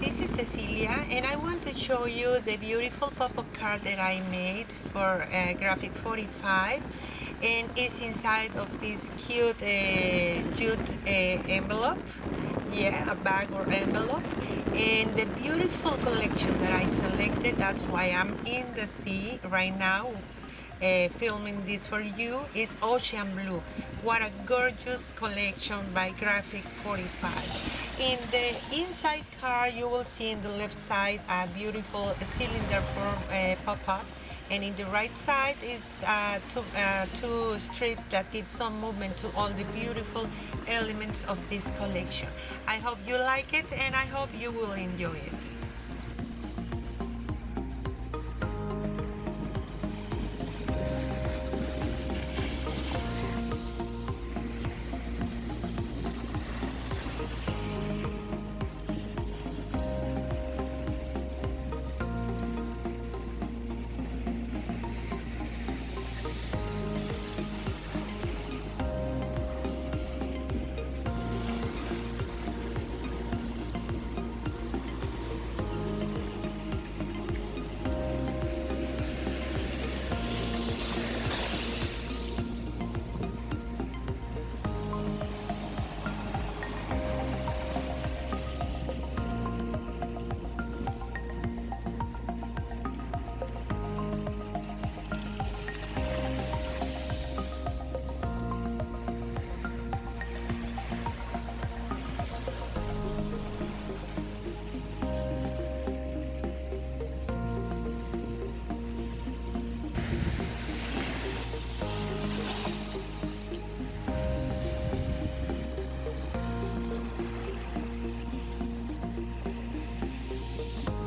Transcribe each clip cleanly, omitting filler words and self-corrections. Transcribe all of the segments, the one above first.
this is Cecilia, and I want to show you the beautiful pop-up card that I made for Graphic 45, and it's inside of this cute jute envelope, yeah, a bag or envelope, and the beautiful collection that I selected, that's why I'm in the sea right now filming this for you, is Ocean Blue. What a gorgeous collection by Graphic 45. In the inside card, you will see in the left side a beautiful cylinder form pop-up, and in the right side it's two strips that give some movement to all the beautiful elements of this collection. I hope you like it, and I hope you will enjoy it.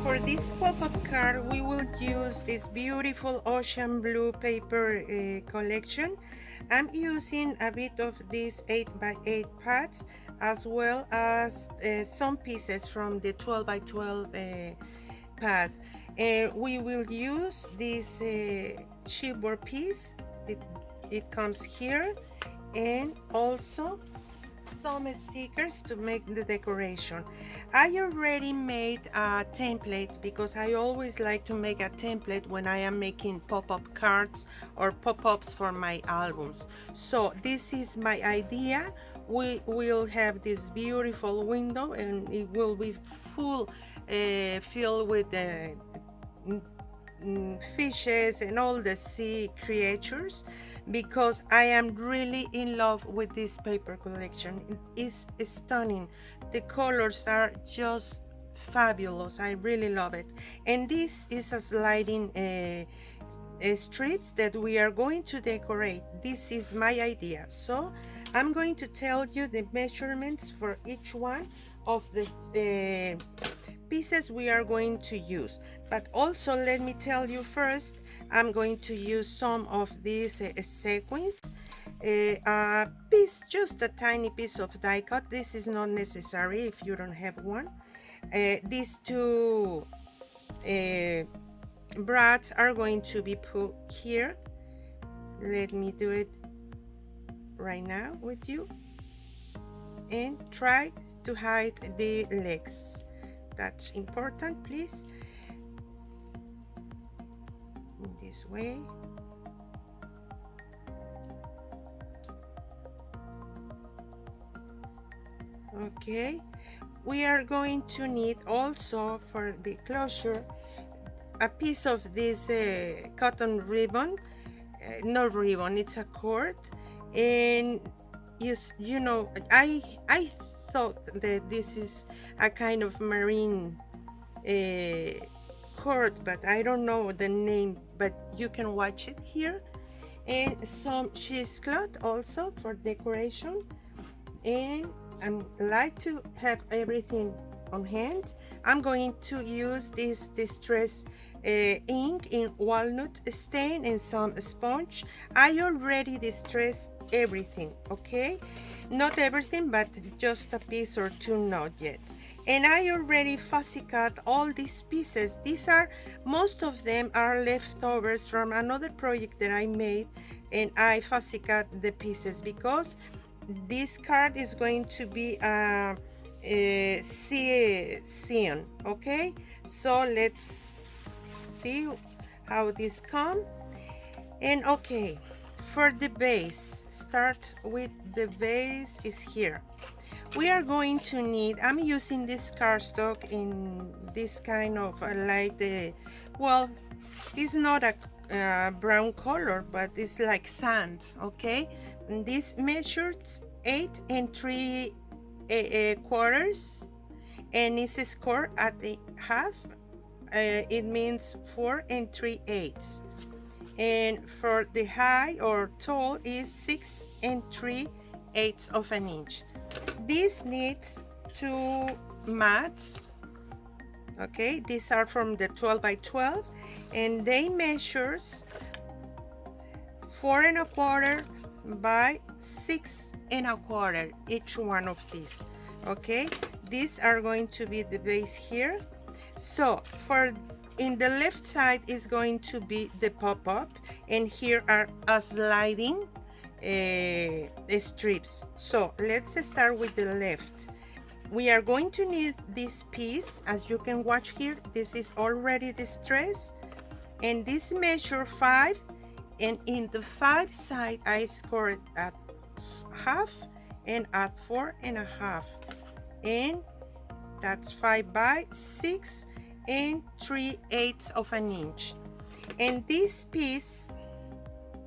For this pop-up card, we will use this beautiful ocean blue paper collection. I'm using a bit of these 8x8 pads, as well as some pieces from the 12x12 pad. We will use this chipboard piece. It comes here, and also some stickers to make the decoration. I already made a template because I always like to make a template when I am making pop-up cards or pop-ups for my albums. So this is my idea. We will have this beautiful window, and it will be filled with fishes and all the sea creatures, because I am really in love with this paper collection. It is stunning. The colors are just fabulous. I really love it. And this is a sliding streets that we are going to decorate. This is my idea. So I'm going to tell you the measurements for each one of the pieces we are going to use. But also, let me tell you first, I'm going to use some of these sequins, a piece, just a tiny piece of die cut. This is not necessary if you don't have one. These two brads are going to be put here. Let me do it right now with you, and try to hide the legs. That's important, please. In this way. Okay, we are going to need also for the closure a piece of this cotton ribbon, not ribbon, it's a cord. And you know, I thought that this is a kind of marine cord, but I don't know the name, but you can watch it here. And some cheesecloth also for decoration. And I like to have everything on hand. I'm going to use this distress ink in walnut stain and some sponge. I already distressed everything, okay? Not everything, but just a piece or two, not yet. And I already fussy cut all these pieces. Most of them are leftovers from another project that I made, and I fussy cut the pieces because this card is going to be seen. Okay, so let's see how this come. And okay, for the base, start with the base is here. We are going to need, I'm using this cardstock in this kind of light, well, it's not a brown color, but it's like sand. Okay, and this measures 8 and 3 quarters, and it's scored at the half. It means 4 and 3/8. And for the high or tall is 6 and 3/8 of an inch. This needs 2 mats. Okay, these are from the 12 by 12, and they measures 4 1/4 by 6 1/4 each one of these. Okay, these are going to be the base here. So for in the left side is going to be the pop-up, and here are a sliding strips. So let's start with the left. We are going to need this piece. As you can watch here, this is already distressed, and this measure 5, and in the 5 side I scored at half and at 4 1/2, and that's 5 by 6 and 3/8 of an inch. And this piece,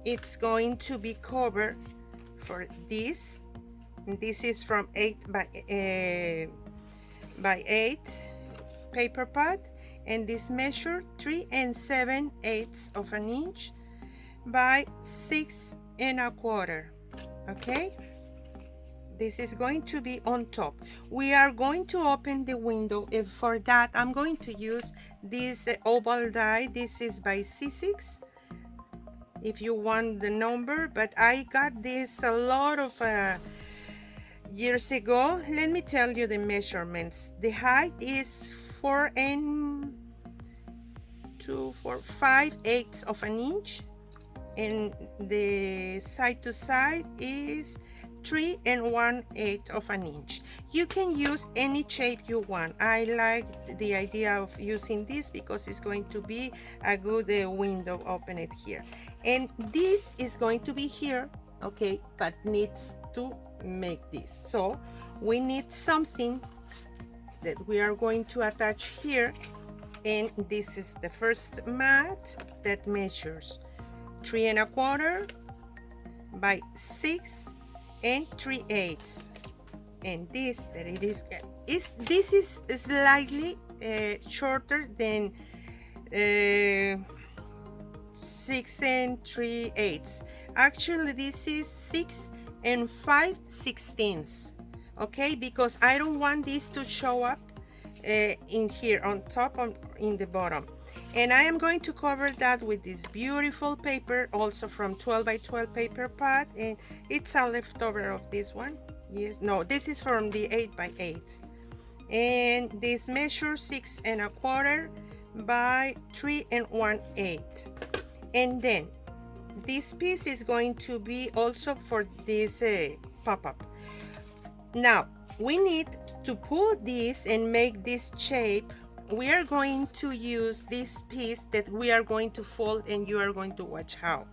it's going to be covered for this. And this is from 8 by 8 paper pad, and this measure 3 7/8 of an inch by 6 1/4. Okay, this is going to be on top. We are going to open the window, and for that I'm going to use this oval die. This is by C6 if you want the number, but I got this a lot of years ago. Let me tell you the measurements. The height is 4 and 5/8 of an inch, and the side to side is 3 1/8 of an inch. You can use any shape you want. I like the idea of using this because it's going to be a good window. Open it here, and this is going to be here. Okay, but needs to make this. So we need something that we are going to attach here, and this is the first mat that measures 3 1/4 by 6 and 3/8. And this that it is this is slightly shorter than 6 and 3/8. Actually this is 6 and 5/16. Okay, because I don't want this to show up in here on top in the bottom. And I am going to cover that with this beautiful paper, also from 12 by 12 paper pad, and it's a leftover of this one. Yes, no, this is from the 8 by 8, and this measures 6 1/4 by 3 1/8. And then this piece is going to be also for this pop-up. Now we need to pull this and make this shape. We are going to use this piece that we are going to fold, and you are going to watch how.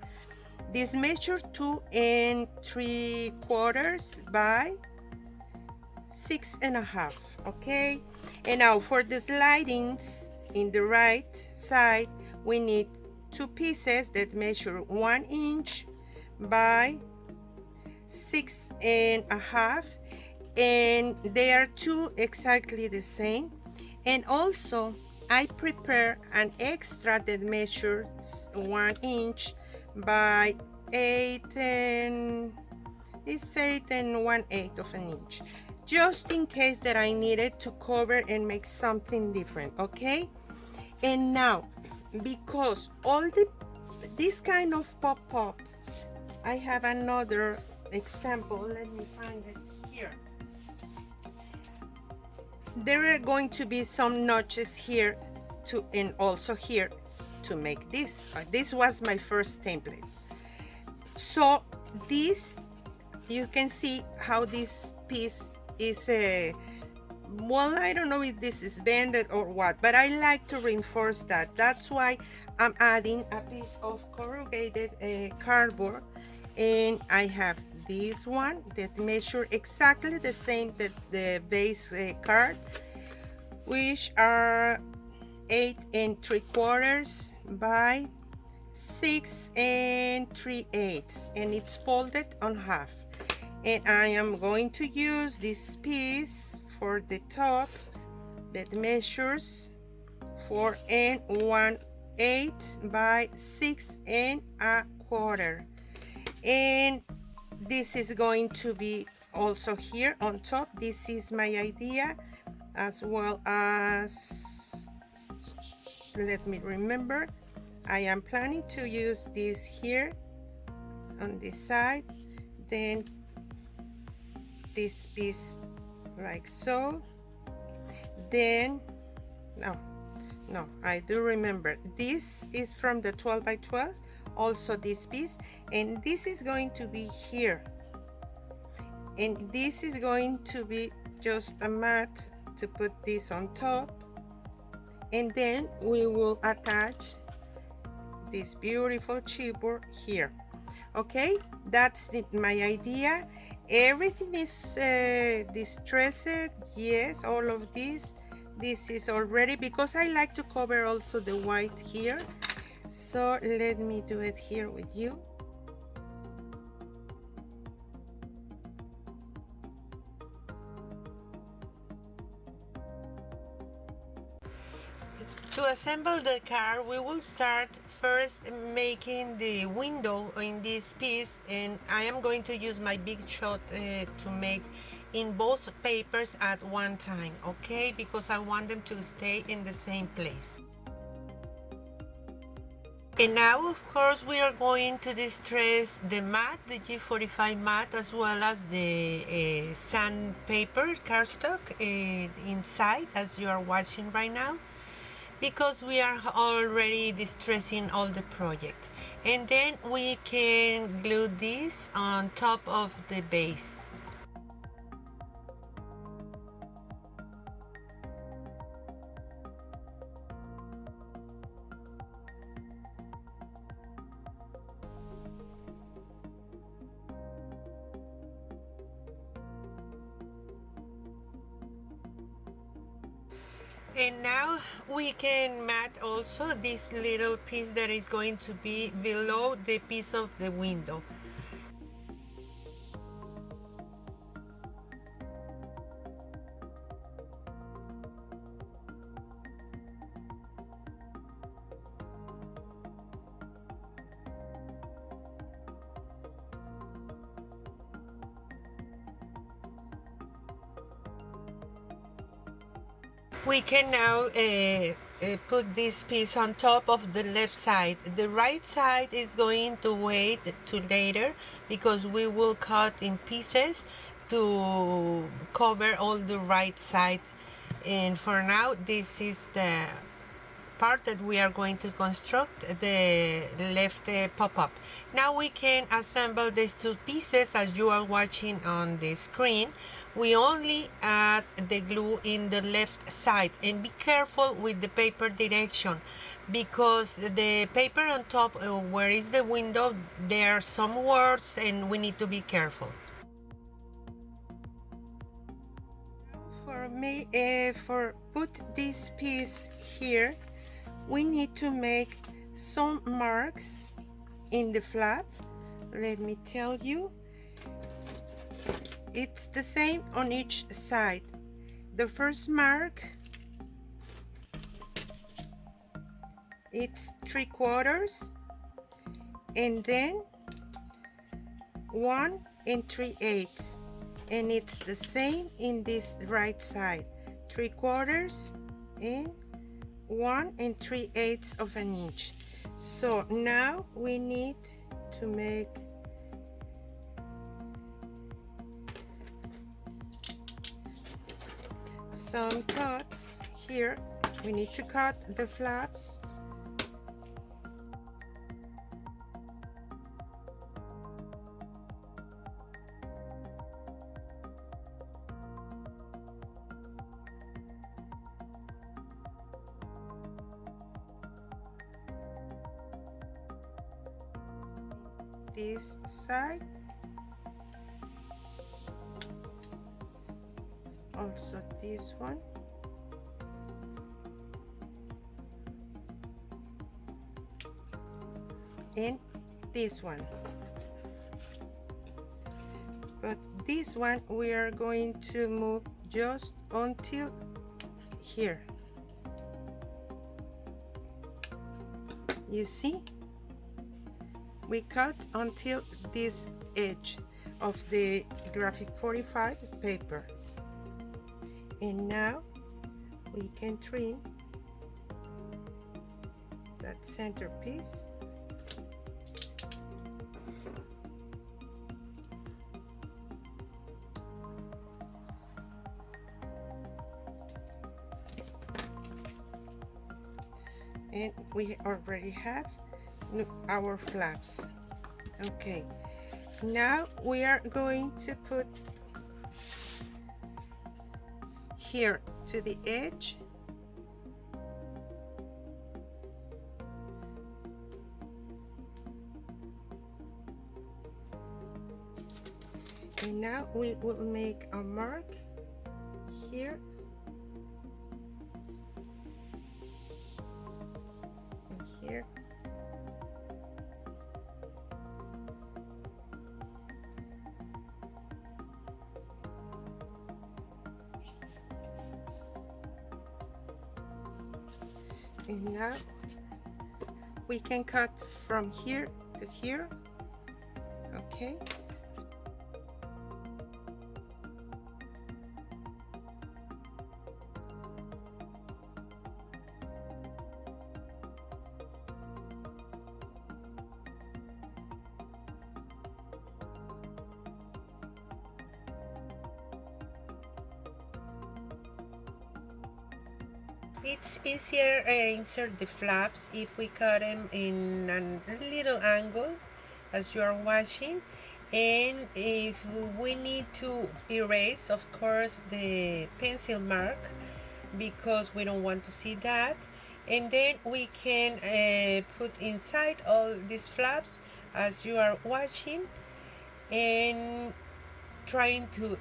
This measure 2 3/4 by 6 1/2. Okay, and now for the slidings in the right side, we need 2 pieces that measure 1 inch by 6 1/2, and they are two exactly the same. And also I prepare an extra that measures 1 inch by 8 and 1/8 of an inch, just in case that I needed to cover and make something different. Okay, and now because all this kind of pop-up, I have another example. Let me find it here. There are going to be some notches here to, and also here to make this. This was my first template. So this, you can see how this piece is well, I don't know if this is bended or what, but I like to reinforce that. That's why I'm adding a piece of corrugated cardboard, and I have this one that measure exactly the same that the base card, which are 8 3/4 by 6 3/8, and it's folded on half. And I am going to use this piece for the top that measures 4 1/8 by 6 1/4, and this is going to be also here on top. This is my idea, as well as, let me remember, I am planning to use this here on this side, then this piece like so, then no, I do remember, this is from the 12 by 12, also this piece, and this is going to be here, and this is going to be just a mat to put this on top, and then we will attach this beautiful chipboard here. Okay, that's my idea. Everything is distressed, yes, all of this is already, because I like to cover also the white here, so let me do it here with you. To assemble the car, we will start first making the window in this piece, and I am going to use my big shot to make in both papers at one time, okay, because I want them to stay in the same place. And now, of course, we are going to distress the mat, the G45 mat, as well as the sandpaper cardstock inside, as you are watching right now, because we are already distressing all the project. And then we can glue this on top of the base. And now we can mat also this little piece that is going to be below the piece of the window. We can now put this piece on top of the left side. The right side is going to wait to later, because we will cut in pieces to cover all the right side. And for now, this is the part that we are going to construct, the left pop-up. Now we can assemble these two pieces as you are watching on the screen. We only add the glue in the left side, and be careful with the paper direction, because the paper on top where is the window, there are some words and we need to be careful. For me, for put this piece here, we need to make some marks in the flap. Let me tell you, it's the same on each side. The first mark, it's 3/4, and then 1 3/8, and it's the same in this right side, 3/4 and 1 3/8 of an inch. So now we need to make some cuts here. We need to cut the flaps. this side, also this one, and this one. But this one we are going to move just until here. You see, we cut until this edge of the graphic 45 paper, and now we can trim that centerpiece. And we already have our flaps. Okay, now we are going to put here to the edge, and now we will make a mark here and here. And now we can cut from here to here. Okay. It's easier insert the flaps if we cut them in a little angle as you are washing, and if we need to erase, of course, the pencil mark, because we don't want to see that, and then we can put inside all these flaps as you are washing, and trying to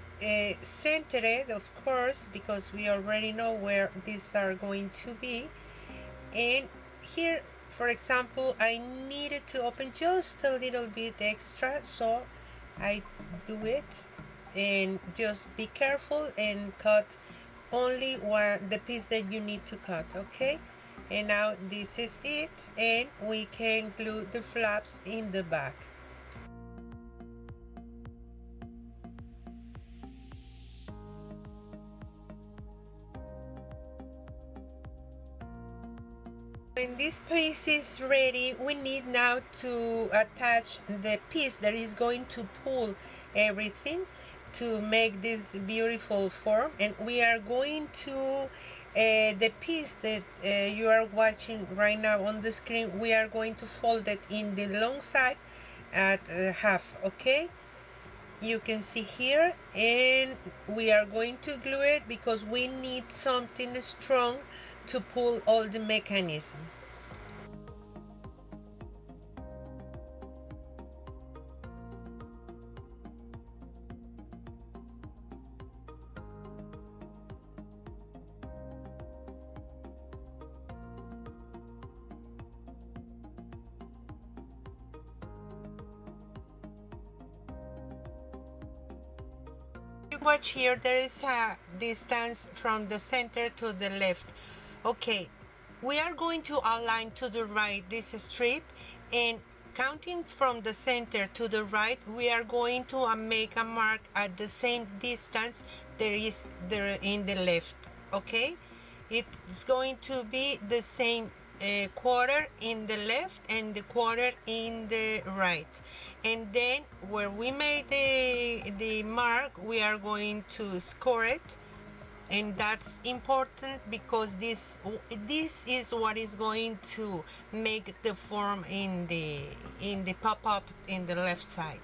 center it, of course, because we already know where these are going to be. And here, for example, I needed to open just a little bit extra, so I do it. And just be careful and cut only the piece that you need to cut. Okay, and now this is it, and we can glue the flaps in the back. When this piece is ready, we need now to attach the piece that is going to pull everything to make this beautiful form. And we are going to the piece that you are watching right now on the screen, we are going to fold it in the long side at half. Okay, you can see here, and we are going to glue it because we need something strong to pull all the mechanism. You watch here, there is a distance from the center to the left. Okay, we are going to align to the right this strip, and counting from the center to the right, we are going to make a mark at the same distance there is there in the left. Okay, it's going to be the same quarter in the left and the quarter in the right, and then where we made the mark, we are going to score it. And that's important because this is what is going to make the form in the pop-up in the left side.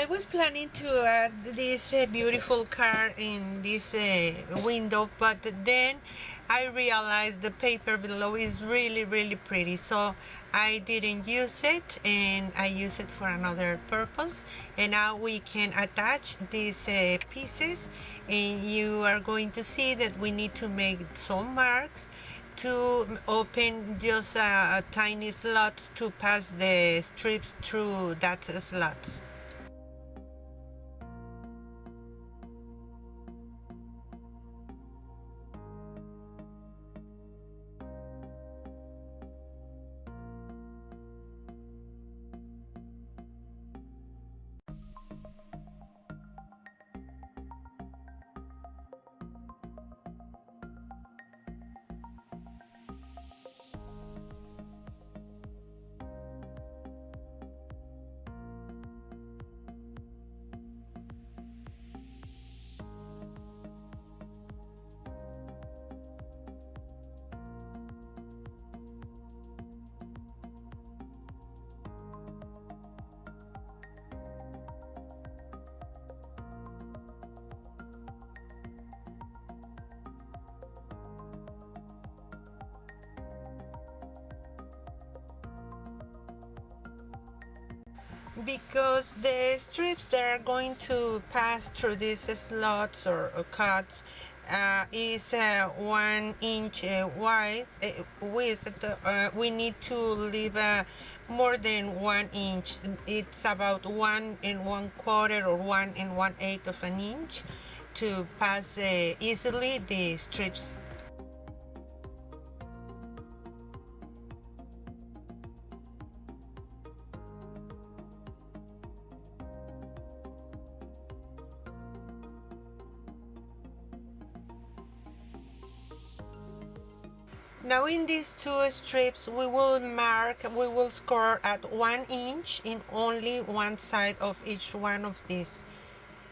I was planning to add this beautiful card in this window, but then I realized the paper below is really pretty, so I didn't use it and I use it for another purpose. And now we can attach these pieces, and you are going to see that we need to make some marks to open just tiny slots to pass the strips through that slots. Because the strips that are going to pass through these slots or cuts is 1 inch wide width. We need to leave more than 1 inch. It's about 1 1/4 or 1 1/8 of an inch to pass easily the strips. Now in these two strips we will score at 1 inch in only one side of each one of these,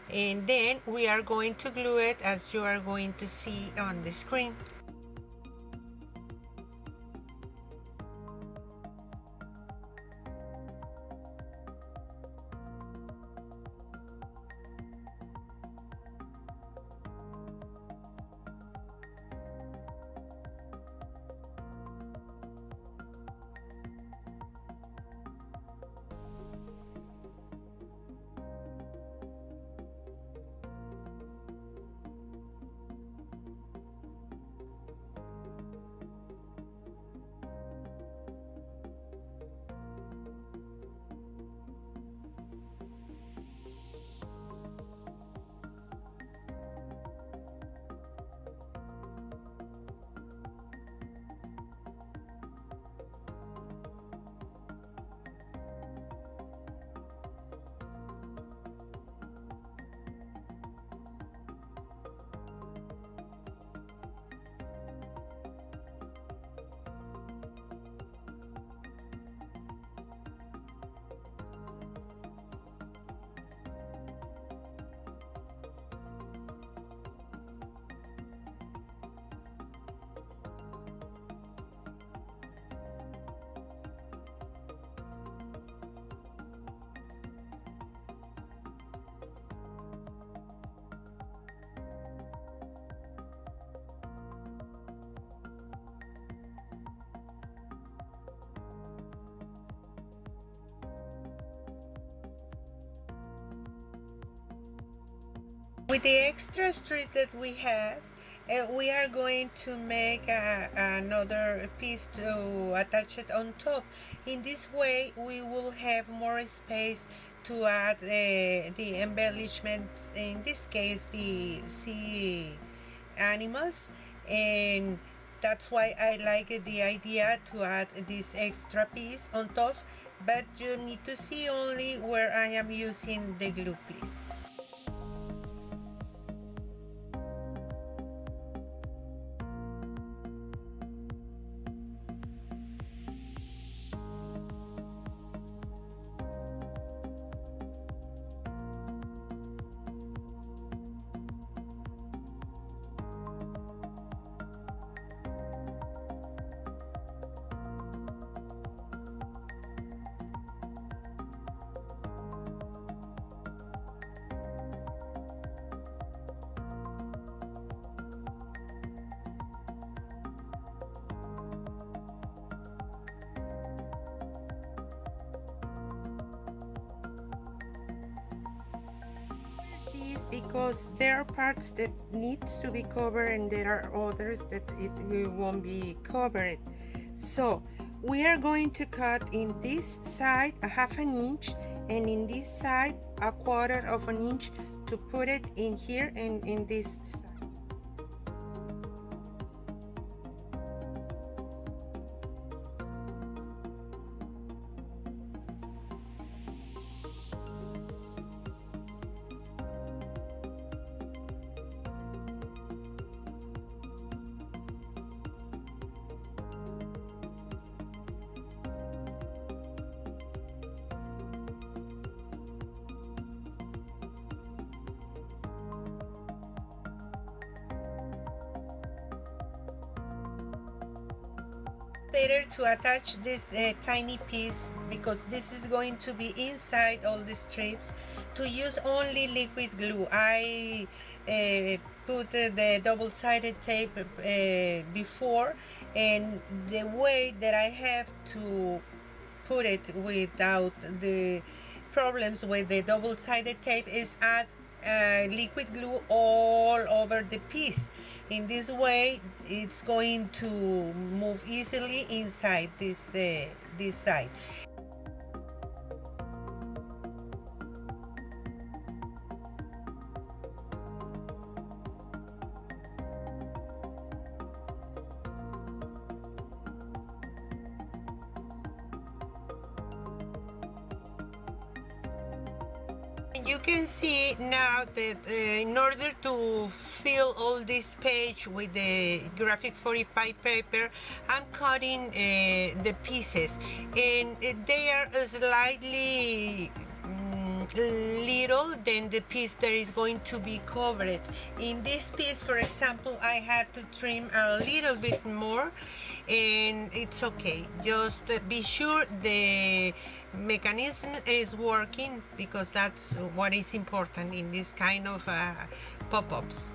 and then we are going to glue it as you are going to see on the screen. With the extra strip that we have, we are going to make another piece to attach it on top. In this way we will have more space to add the embellishment, in this case the sea animals, and that's why I like the idea to add this extra piece on top, but you need to see only where I am using the glue, please. this because there are parts that needs to be covered and there are others that it won't be covered. So we are going to cut in this side a half an inch and in this side a quarter of an inch to put it in here and in this side. Better to attach this tiny piece because this is going to be inside all the strips, to use only liquid glue. I put the double-sided tape before, and the way that I have to put it without the problems with the double-sided tape is add liquid glue all over the piece. In this way it's going to move easily inside this side. You can see now that in order to fill all this page with the graphic 45 paper, I'm cutting the pieces, and they are slightly little than the piece that is going to be covered. In this piece, for example, I had to trim a little bit more, and it's okay. Just be sure the mechanism is working, because that's what is important in this kind of pop-ups.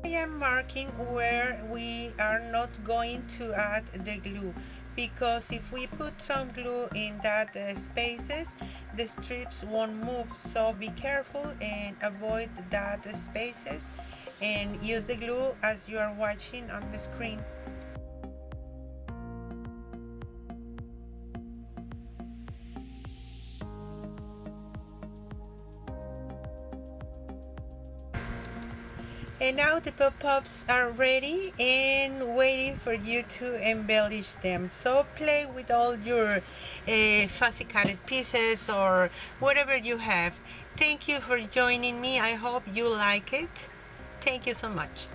I am marking where we are not going to add the glue, because if we put some glue in that spaces, the strips won't move. So be careful and avoid that spaces, and use the glue as you are watching on the screen. And now the pop-ups are ready and waiting for you to embellish them. So play with all your fussy cutted pieces or whatever you have. Thank you for joining me. I hope you like it. Thank you so much.